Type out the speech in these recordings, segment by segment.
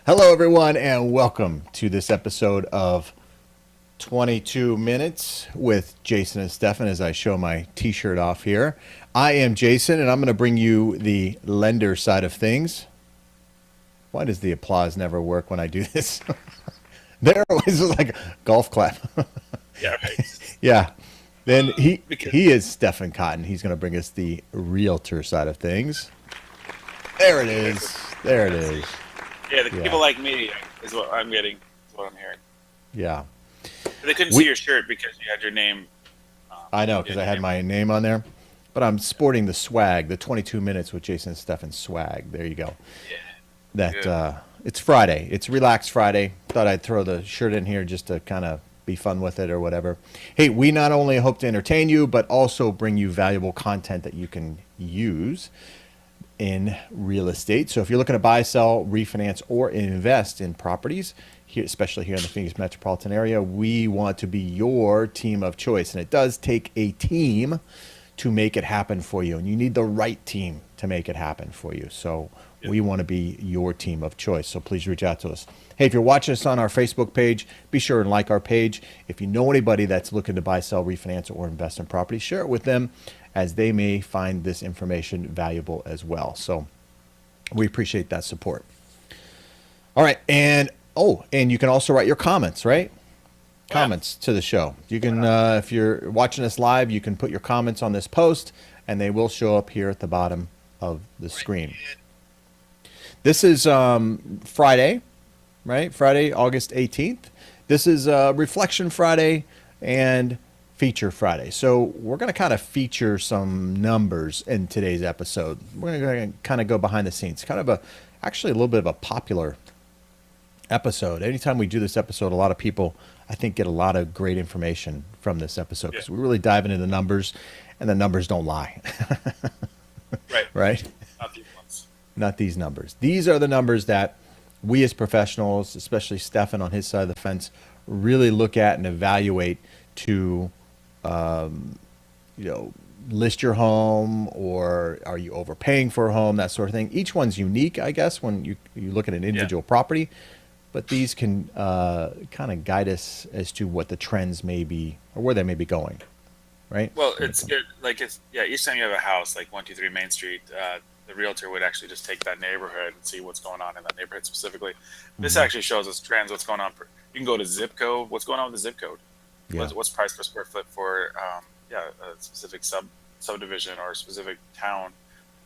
Hello, everyone, and welcome to this episode of 22 Minutes with Jason and Stefan as I show my t-shirt off here. I am Jason, and I'm going to bring you the lender side of things. Why does the applause never work when I do this? There was like a golf clap. Yeah, right. Yeah. Then Because he is Stefan Cotton. He's going to bring us the realtor side of things. There it is. There it is. yeah, the Yeah. people like me is what I'm getting. Is what I'm hearing. Yeah. They couldn't We see your shirt because you had your name. I know You because had I your had name. my name on there, but I'm sporting the swag, the 22 minutes with Jason and Stefan swag. There you go. Yeah, That good. it's Friday. It's relaxed Friday. Thought I'd throw the shirt in here just to kind of be fun with it or whatever. Hey, we not only hope to entertain you, but also bring you valuable content that you can use in real estate. So if you're looking to buy, sell, refinance, or invest in properties, here, especially here in the Phoenix metropolitan area, we want to be your team of choice. And it does take a team to make it happen for you. And you need the right team to make it happen for you. So Yeah. we want to be your team of choice. So please reach out to us. Hey, if you're watching us on our Facebook page, be sure and like our page. If you know anybody that's looking to buy, sell, refinance, or invest in property, share it with them as they may find this information valuable as well. So we appreciate that support. All right. And you can also write your comments, right? Yeah. Comments to the show. You can, if you're watching us live, you can put your comments on this post and they will show up here at the bottom of the screen. This is Friday, right? Friday, August 18th. This is Reflection Friday and Feature Friday. So we're going to kind of feature some numbers in today's episode. We're going to kind of go behind the scenes. Kind of actually a little bit of a popular episode. Anytime we do this episode, a lot of people, I think, get a lot of great information from this episode Yeah. because we really dive into the numbers, and the numbers don't lie, Right. right? Not these ones. Not these numbers. These are the numbers that we as professionals, especially Stefan on his side of the fence, really look at and evaluate to, you know, list your home or are you overpaying for a home, that sort of thing. Each one's unique, I guess, when you look at an Yeah. individual property, but these can kind of guide us as to what the trends may be or where they may be going, right? Well, When it it's comes- good. Like it's yeah. Each time you have a house, like 123 Main Street, the realtor would actually just take that neighborhood and see what's going on in that neighborhood specifically. This actually shows us trends. What's going on? You can go to zip code. What's going on with the zip code? Yeah, What's price per square foot for yeah, a specific subdivision or a specific town,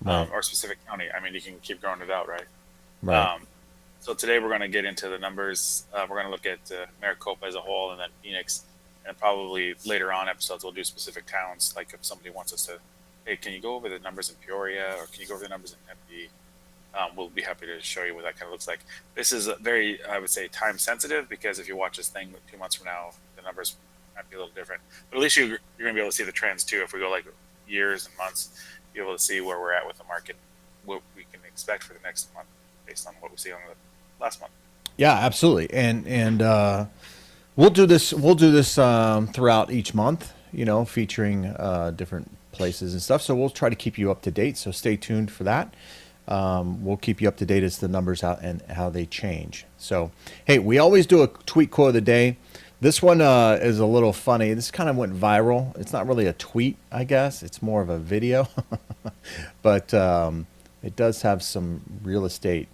right, or a specific county. I mean, you can keep growing it out, right? right. Um, so today we're going to get into the numbers. We're going to look at Maricopa as a whole, and then Phoenix, and probably later on episodes we'll do specific towns. Like if somebody wants us to, hey, can you go over the numbers in Peoria, or can you go over the numbers in Tempe? We'll be happy to show you what that kind of looks like. This is very, I would say, time sensitive because if you watch this thing 2 months from now, the numbers might be a little different. But at least you're going to be able to see the trends too. If we go like years and months, be able to see where we're at with the market, what we can expect for the next month based on what we see on the last month. Yeah, absolutely. And we'll do this throughout each month, you know, featuring different places and stuff. So we'll try to keep you up to date. So stay tuned for that. We'll keep you up to date as the numbers out and how they change. So, hey, we always do a tweet quote of the day. This one is a little funny. This kind of went viral. It's not really a tweet, I guess. It's more of a video, but it does have some real estate.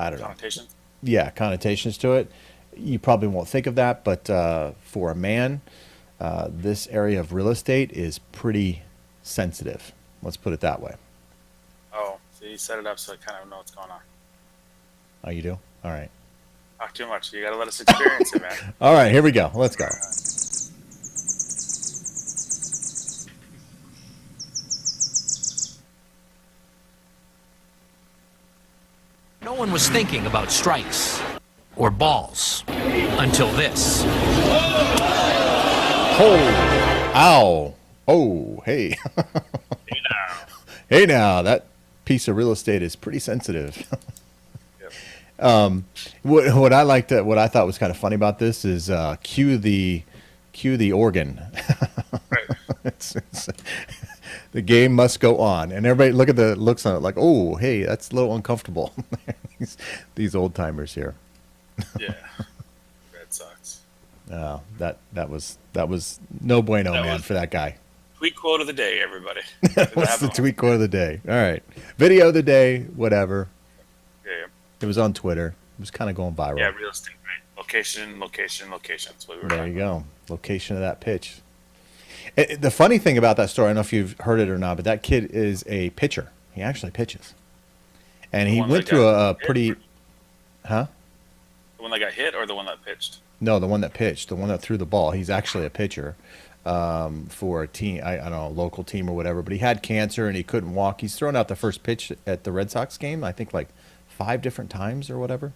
I don't know. Connotations. Yeah, connotations to it. You probably won't think of that, but for a man, this area of real estate is pretty sensitive. Let's put it that way. Oh, so you set it up so I kind of know what's going on. Oh, you do? All right. Talk too much. You got to let us experience it, man. All right, here we go. Let's go. No one was thinking about strikes or balls until this. Oh, ow. Oh, hey. You know. Hey now, that piece of real estate is pretty sensitive. Yep. What I liked, what I thought was kind of funny about this is cue the organ. Right. it's, The game must go on, and everybody look at the looks on it like, oh, hey, that's a little uncomfortable. these old timers here. Yeah. Red Sox. That was no bueno, That man, was- for that guy. Tweet quote of the day, everybody. What's the tweet quote of the day? All right, video of the day, whatever. Yeah, It was on Twitter. It was kind of going viral. yeah, real estate, right? Location. That's what we were There talking you about. go. Location of that pitch. The funny thing about that story, I don't know if you've heard it or not, but that kid is a pitcher. He actually pitches, and he one went that through got a pretty, huh? The one that got hit or the one that pitched? No, the one that pitched, the one that threw the ball. He's actually a pitcher for a team. I don't know, a local team or whatever. But he had cancer and he couldn't walk. He's thrown out the first pitch at the Red Sox game. I think like 5 different times or whatever.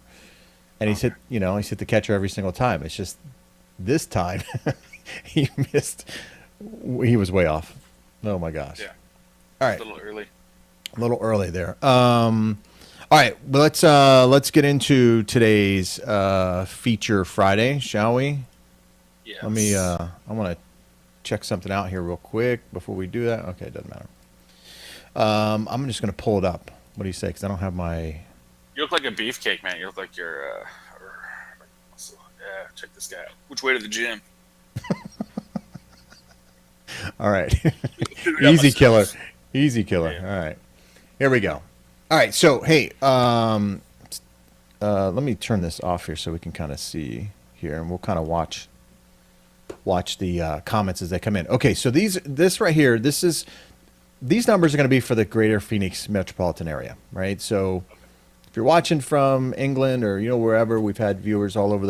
And he's hit the catcher every single time. It's just this time he missed. He was way off. Oh my gosh! Yeah, All a right, little early. a little early there. All right, well, let's get into today's feature Friday, shall we? Yeah. Let me. I want to check something out here real quick before we do that. Okay, it doesn't matter. I'm just going to pull it up. What do you say? Because I don't have my. You look like a beefcake, man. You look like you're. Yeah, check this guy out. Which way to the gym? All right, Got easy my killer, steps. easy killer. Yeah. All right, here we go. All right, so hey, let me turn this off here so we can kind of see here, and we'll kind of watch the comments as they come in. Okay, so this right here, these numbers are going to be for the greater Phoenix metropolitan area, right? So if you're watching from England or wherever, we've had viewers all over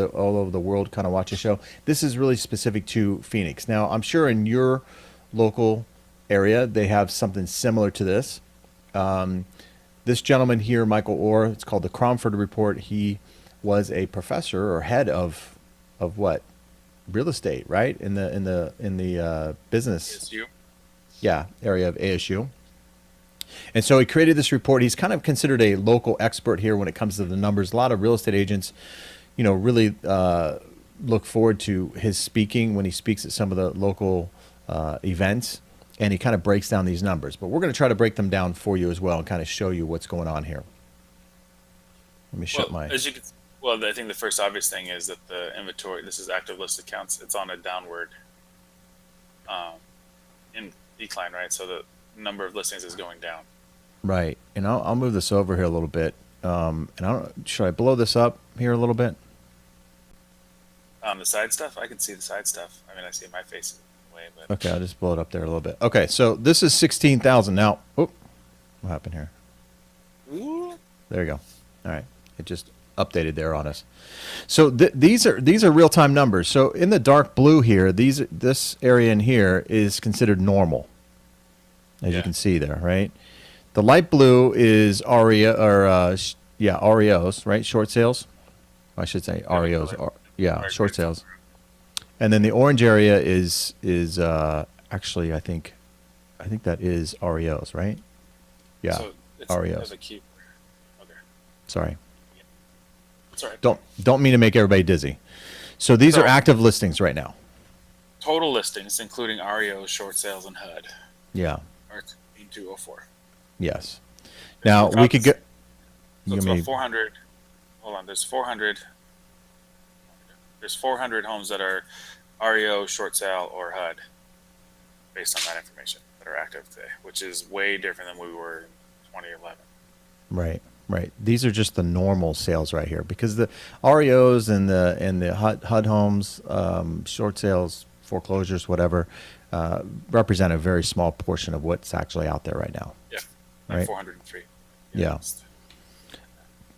the world kind of watch the show. This is really specific to Phoenix. Now, I'm sure in your local area they have something similar to this. This gentleman here, Michael Orr, it's called the Cromford Report. He was a professor or head of what? Real estate, right? In the business ASU. area of ASU. And so he created this report. He's kind of considered a local expert here when it comes to the numbers. A lot of real estate agents, really look forward to his speaking when he speaks at some of the local events. And he kind of breaks down these numbers. But we're going to try to break them down for you as well and kind of show you what's going on here. Let me shut my... As you can, well, I think the first obvious thing is that the inventory. This is active listed counts. It's on a downward, in decline, right? So the number of listings is going down. Right. And I'll move this over here a little bit. And should I blow this up here a little bit? The side stuff, I can see the side stuff. I mean, I see my face in the way, but Okay, I'll just blow it up there a little bit. Okay, so this is 16,000. Now, what happened here? Ooh. There you go. All right, it just updated there on us. So these are real-time numbers. So in the dark blue here, this area in here is considered normal, as you Yeah. can see there, right? The light blue is REOs, right? Short sales. I should say REOs. Short sales. And then the orange area is actually I think that is REOs, right? Yeah, So it's REOs. has a key. Okay, Sorry. that's all right. Don't mean to make everybody dizzy. So these are So- active listings right now. Total listings, including REO, short sales, and HUD, Yeah. are 204. Yes. Now we could get. So You it's may- about 400. Hold on, there's 400. There's 400 homes that are REO, short sale, or HUD, based on that information, that are active today, which is way different than we were in 2011. Right. These are just the normal sales right here because the REOs and the HUD homes, short sales, foreclosures, whatever, represent a very small portion of what's actually out there right now. Yeah, Right. 403. Yeah.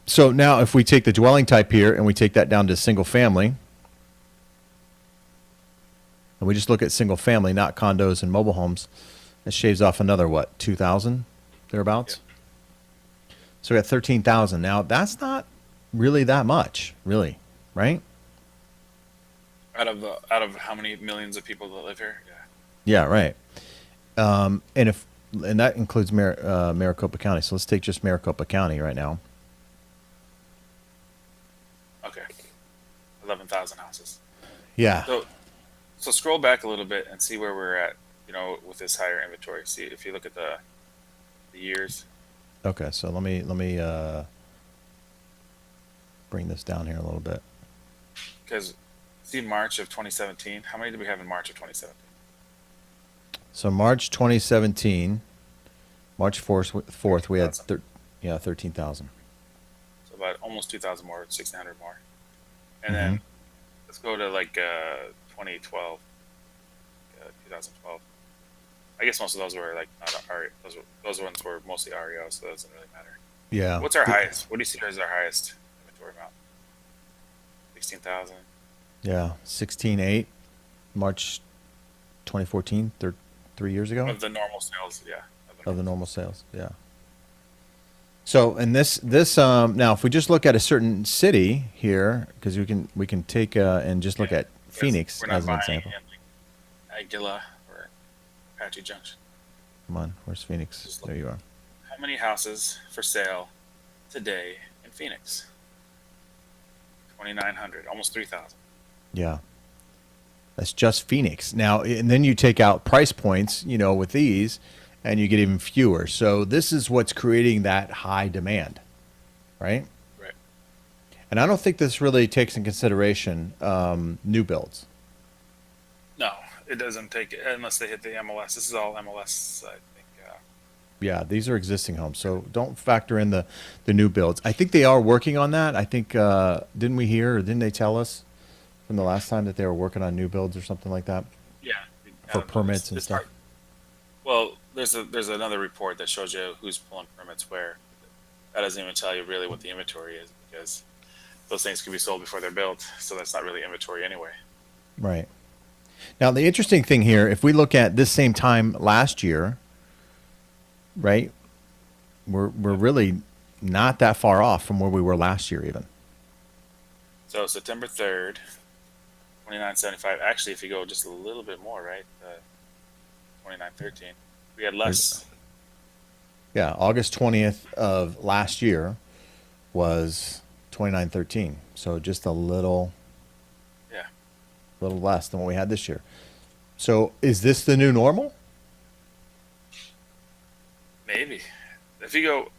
So now if we take the dwelling type here and we take that down to single family, and we just look at single family, not condos and mobile homes, that shaves off another, 2,000 thereabouts? So we got 13,000. Now that's not really that much, really, right? Out of how many millions of people that live here? Yeah. Yeah, right. And that includes Maricopa County. So let's take just Maricopa County right now. Okay. 11,000 houses. Yeah. So scroll back a little bit and see where we're at, with this higher inventory. See, if you look at the years, Okay, so let me bring this down here a little bit. because see March of 2017. How many did we have in March of 2017? So March 2017, March 4th, we had 13,000. So about almost 2,000 more, 1,600 more. And then let's go to like 2012, 2012. I guess most of those were like not REO. Those ones were mostly REO, so that doesn't really matter. Yeah. What's our highest? What do you see as our highest inventory amount? 16,000. Yeah, 16.8, March 2014, 3 years ago. Of the normal sales, yeah. Of the normal sales, yeah. So, and this now, if we just look at a certain city here, because we can take and just look at Phoenix We're not as an buying example. in, like, Aguila or Apache Junction. Come on, where's Phoenix? Just There you are. How many houses for sale today in Phoenix? 2,900, almost 3,000. Yeah. That's just Phoenix. Now, and then you take out price points, with these, and you get even fewer. So this is what's creating that high demand, right? Right. And I don't think this really takes in consideration new builds. No, it doesn't take it unless they hit the MLS. This is all MLS, I think. Yeah, these are existing homes, so don't factor in the new builds. I think they are working on that. I think didn't we hear or didn't they tell us from the last time that they were working on new builds or something like that Yeah. for permits and stuff? Well, there's another report that shows you who's pulling permits where. That doesn't even tell you really what the inventory is, because those things can be sold before they're built, so that's not really inventory anyway. Right. Now, the interesting thing here, if we look at this same time last year, right, we're really not that far off from where we were last year even. So September 3rd, 2975. Actually, if you go just a little bit more, right, 2913, we had less. Yeah, August 20th of last year was 2913. So just a little less than what we had this year. So is this the new normal? Maybe. If you go,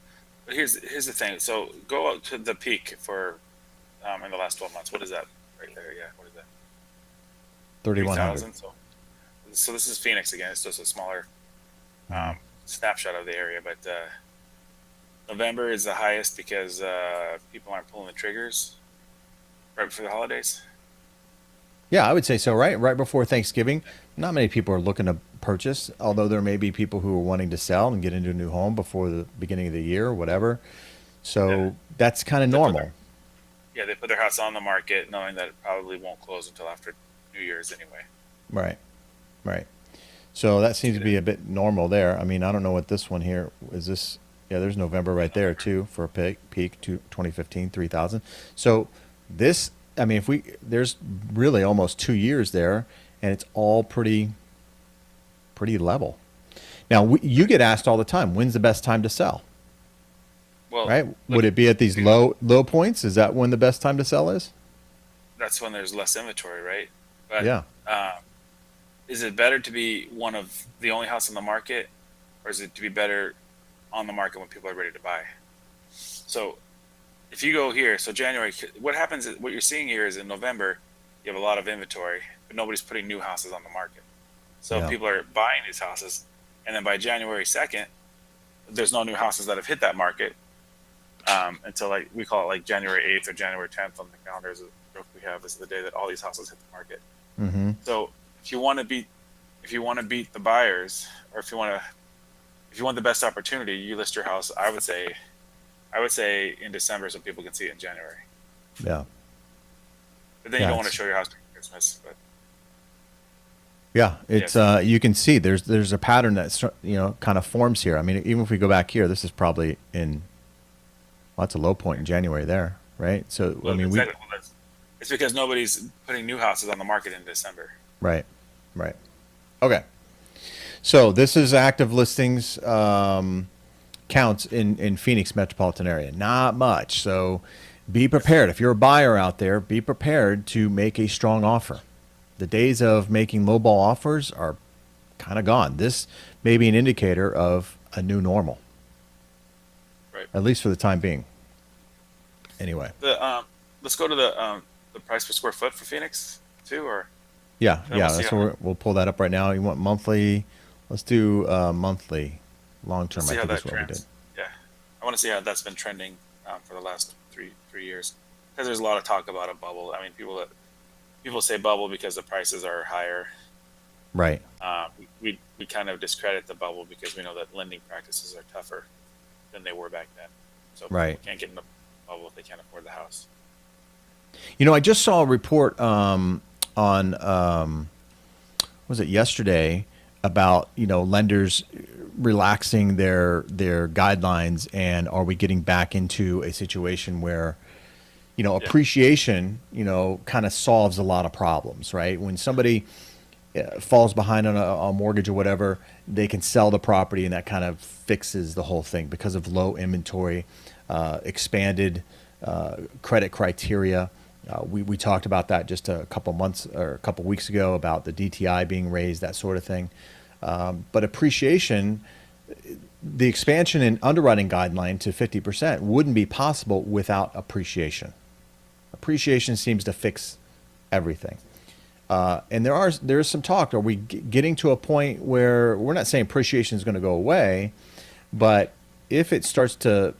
but here's the thing. So go out to the peak for in the last 12 months. What is that right there? Yeah, what is that? 3,100. 3,000. So this is Phoenix again. It's just a smaller snapshot of the area, but November is the highest because people aren't pulling the triggers right before the holidays. Yeah, I would say so, right? Right before Thanksgiving. Not many people are looking to purchase, although there may be people who are wanting to sell and get into a new home before the beginning of the year or whatever. So that's kind of normal. They put their house on the market knowing that it probably won't close until after New Year's anyway. Right. So that seems to be a bit normal there. I mean, I don't know what this one here is. This, yeah, there's November right there too for a peak to 2015, 3,000. So this, I mean, there's really almost 2 years there, and it's all pretty level. Now, you get asked all the time, when's the best time to sell? Well, right? Would it be at these low points? Is that when the best time to sell is? That's when there's less inventory, right? But, yeah. Is it better to be one of the only house on the market, or is it to be better on the market when people are ready to buy? So if you go here, so January, what happens is what you're seeing here is in November, you have a lot of inventory, but nobody's putting new houses on the market. So people are buying these houses, and then by January 2nd, there's no new houses that have hit that market until we call it like January 8th or January 10th on the calendar. Is the joke we have is the day that all these houses hit the market. Mm-hmm. So if you want to beat the buyers, or if you want the best opportunity, you list your house. I would say in December so people can see it in January. Yeah. But then you don't want to show your house during Christmas. But yeah, it's you can see there's a pattern that's kind of forms here. I mean, even if we go back here, this is probably that's a low point in January there, right? So I mean, it's because nobody's putting new houses on the market in December. Right. Okay. So this is active listings counts in Phoenix metropolitan area. Not much. So be prepared. If you're a buyer out there, be prepared to make a strong offer. The days of making lowball offers are kind of gone. This may be an indicator of a new normal, Right. at least for the time being. Anyway, Let's go to the price per square foot for Phoenix too, or yeah, I wanna see that's how- what we'll pull that up right now. You want monthly? Let's do monthly, long term. let's I see how think that is what we did. trends. Yeah, I want to see how that's been trending for the last three years, because there's a lot of talk about a bubble. I mean, people say bubble because the prices are higher. Right. We kind of discredit the bubble because we know that lending practices are tougher than they were back then. So Right. people can't get in the bubble if they can't afford the house. You know, I just saw a report on was it yesterday about lenders relaxing their guidelines, and are we getting back into a situation where appreciation kind of solves a lot of problems, right? When somebody falls behind on a mortgage or whatever, they can sell the property, and that kind of fixes the whole thing because of low inventory, expanded credit criteria. We talked about that just a couple months or a couple weeks ago about the DTI being raised, that sort of thing. But appreciation, the expansion in underwriting guideline to 50% wouldn't be possible without appreciation. Appreciation seems to fix everything. And there is some talk. Are we getting to a point where we're not saying appreciation is going to go away, but if it starts to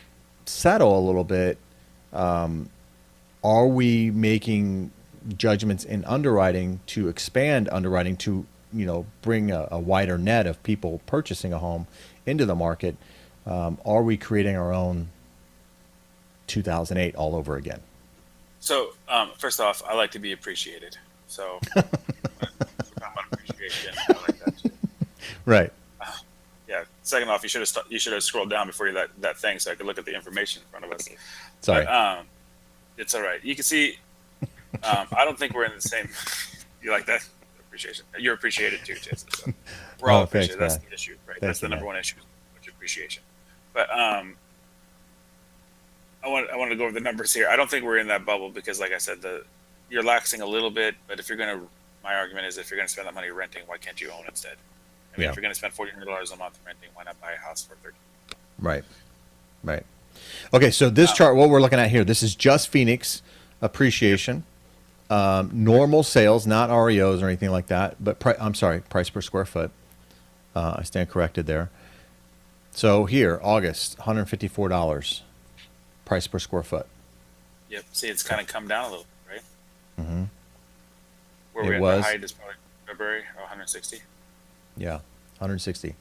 settle a little bit, are we making judgments in underwriting to expand underwriting to bring a wider net of people purchasing a home into the market? Are we creating our own 2008 all over again? So first off, I like to be appreciated. So we're talking about appreciation. I like that too. Right. Yeah. Second off, you should have scrolled down before that thing so I could look at the information in front of us. Sorry. But, it's all right. You can see. I don't think we're in the same. You like that appreciation? You're appreciated too, Jason. So we're all thanks, appreciated. That's man. the issue, right? Thank That's you, the number man. one issue, which is appreciation. But I want to go over the numbers here. I don't think we're in that bubble because, like I said, you're laxing a little bit. But if you're gonna, my argument is, if you're gonna spend that money renting, why can't you own instead? I mean, Yeah. if you're gonna spend $1,400 a month renting, why not buy a house for $30? Right. Right. Okay, so this chart, what we're looking at here, this is just Phoenix appreciation, normal sales, not REOs or anything like that. But I'm sorry, price per square foot. I stand corrected there. So here, August, $154, price per square foot. Yep. See, it's kind of come down a little, right? Mm-hmm. Where It we're at was. the height is probably February, 160. Yeah, 160.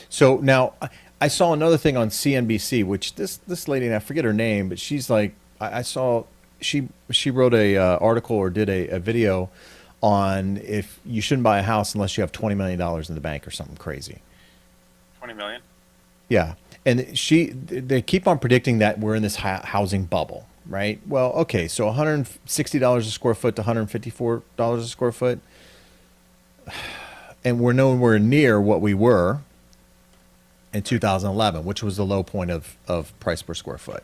So now I saw another thing on CNBC, which this lady, and I forget her name, but she's like, I saw she wrote a article or did a video on if you shouldn't buy a house unless you have $20 million in the bank or something crazy. 20 million. Yeah, and they keep on predicting that we're in this housing bubble, right? Well, okay, so $160 a square foot to $154 a square foot, and we're nowhere near what we were in 2011, which was the low point of price per square foot,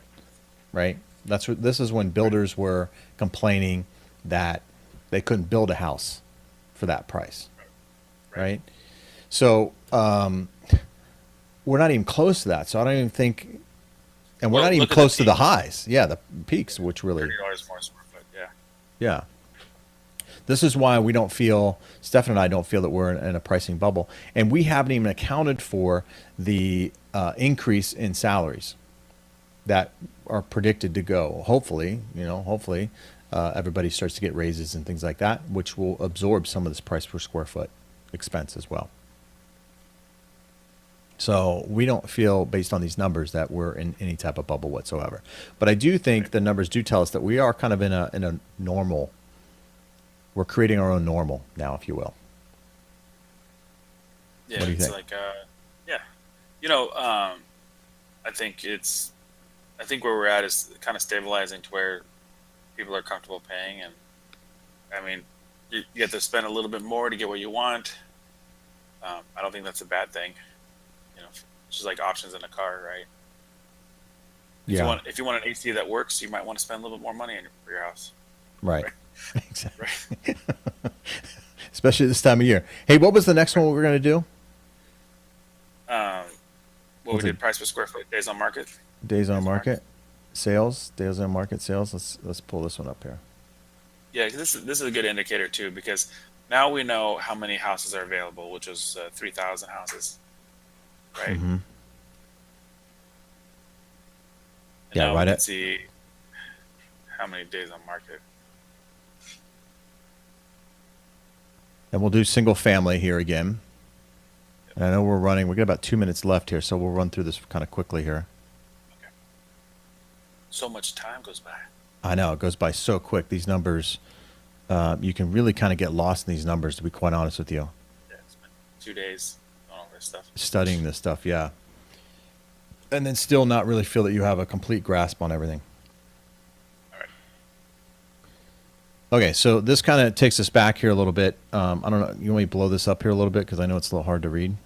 right? This is when builders were complaining that they couldn't build a house for that price, right? So we're not even close to that. So I don't even think, and we're Well, not even look at the close to the peaks. highs. Yeah, the peaks, which really, $30 more a square foot. Yeah. yeah. This is why we don't feel, Stephen and I don't feel that we're in a pricing bubble. And we haven't even accounted for the increase in salaries that are predicted to go. Hopefully, everybody starts to get raises and things like that, which will absorb some of this price per square foot expense as well. So we don't feel, based on these numbers, that we're in any type of bubble whatsoever. But I do think the numbers do tell us that we are kind of in a normal. We're creating our own normal now, if you will. Yeah. What do you it's think? like, yeah. I think where we're at is kind of stabilizing to where people are comfortable paying. And I mean, you get to spend a little bit more to get what you want. I don't think that's a bad thing. It's just like options in a car, right? Yeah. If you want an AC that works, you might want to spend a little bit more money for your house. Right. Right. Exactly. Right. Especially this time of year. Hey, what was the next one we were going to do? What we did price per square foot, days on market. Days on market sales, days on market sales. Let's pull this one up here. Yeah, 'cause this is a good indicator too, because now we know how many houses are available, which is 3,000 houses, right? Mhm. And Yeah, now right we can at- see how many days on market. And we'll do single family here again. And I know we're running. We got about 2 minutes left here, so we'll run through this kind of quickly here. Okay. So much time goes by. I know it goes by so quick. These numbers, you can really kind of get lost in these numbers. To be quite honest with you, Yeah, it's been 2 days on all this stuff. studying this stuff, yeah, and then still not really feel that you have a complete grasp on everything. All right. Okay, so this kind of takes us back here a little bit. I don't know. You want me to blow this up here a little bit because I know it's a little hard to read.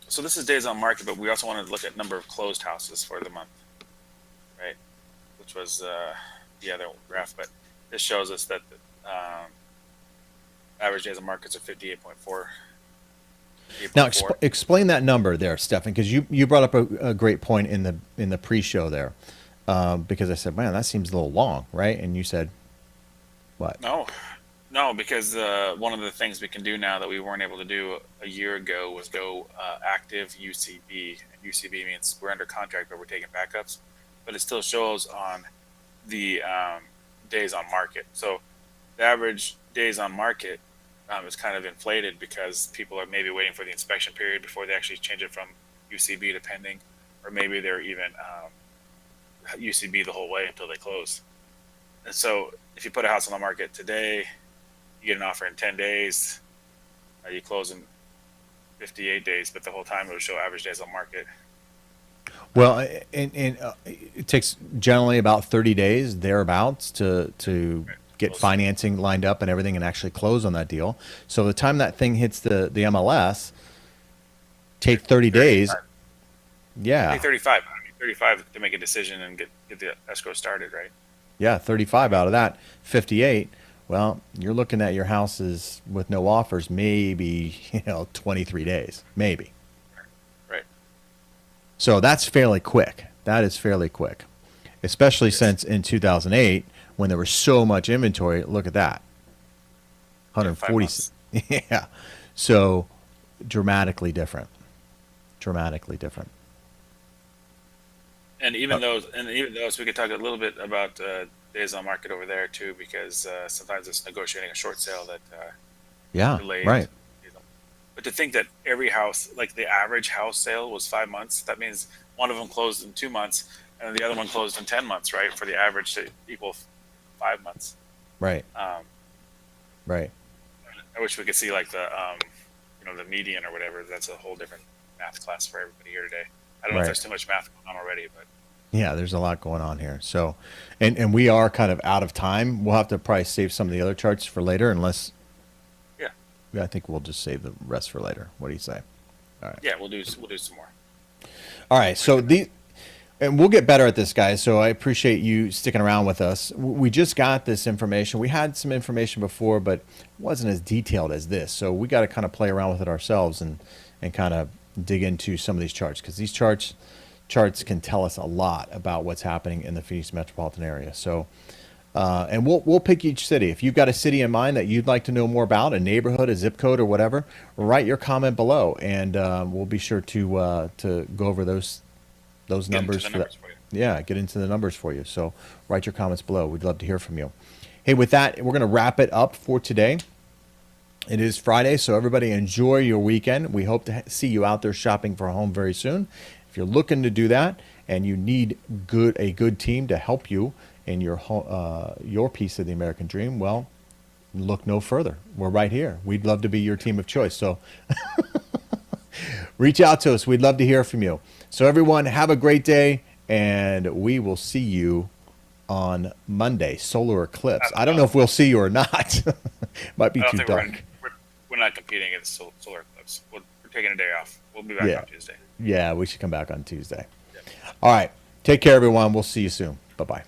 So this is days on market, but we also wanted to look at number of closed houses for the month, right? Which was the other graph, but this shows us that the average days on markets are 58.4. Now, explain that number there, Stefan, because you brought up a great point in the pre-show there, because I said, man, that seems a little long, right? And you said, what? No, because one of the things we can do now that we weren't able to do a year ago was go active UCB. And UCB means we're under contract, but we're taking backups. But it still shows on the days on market. So the average days on market is kind of inflated because people are maybe waiting for the inspection period before they actually change it from UCB to pending, or maybe they're even UCB the whole way until they close. And so if you put a house on the market today, you get an offer in 10 days, you close in 58 days, but the whole time it would show average days on market. Well, and it takes generally about 30 days thereabouts to get financing lined up and everything and actually close on that deal. So the time that thing hits the MLS, take 30 days. Yeah. Take 35. 35 to make a decision and get the escrow started, right? Yeah, 35 out of that, 58. Well, you're looking at your houses with no offers, maybe, 23 days, maybe. Right. So that's fairly quick. That is fairly quick, especially since in 2008, when there was so much inventory, look at that. 140. Yeah. So dramatically different. Dramatically different. And even those, we could talk a little bit about days on market over there too, because sometimes it's negotiating a short sale that Yeah, delayed. right. But to think that every house, like the average house sale was 5 months, that means one of them closed in 2 months and the other one closed in 10 months, right? For the average to equal 5 months. Right. Right. I wish we could see like the, the median or whatever. That's a whole different math class for everybody here today. I don't know if Right. there's too much math going on already, but Yeah, there's a lot going on here. So, and we are kind of out of time. We'll have to probably save some of the other charts for later, unless. yeah, I think we'll just save the rest for later. What do you say? yeah, we'll do some more. All right. So and we'll get better at this, guys. So I appreciate you sticking around with us. We just got this information. We had some information before, but it wasn't as detailed as this. So we got to kind of play around with it ourselves and kind of dig into some of these charts, because these charts can tell us a lot about what's happening in the Phoenix metropolitan area. So, and we'll pick each city. If you've got a city in mind that you'd like to know more about, a neighborhood, a zip code, or whatever, write your comment below, and we'll be sure to go over those numbers. For you. Yeah, get into the numbers for you. So write your comments below. We'd love to hear from you. Hey, with that, we're going to wrap it up for today. It is Friday, so everybody enjoy your weekend. We hope to see you out there shopping for a home very soon. If you're looking to do that and you need a good team to help you in your piece of the American dream, well, look no further. We're right here. We'd love to be your team of choice. So reach out to us. We'd love to hear from you. So everyone, have a great day, and we will see you on Monday. Solar eclipse. I don't know if we'll see you or not. Might be too dark. We're not competing against solar eclipse. We're taking a day off. We'll be back on Tuesday. Yeah, we should come back on Tuesday. All right. Take care, everyone. We'll see you soon. Bye-bye.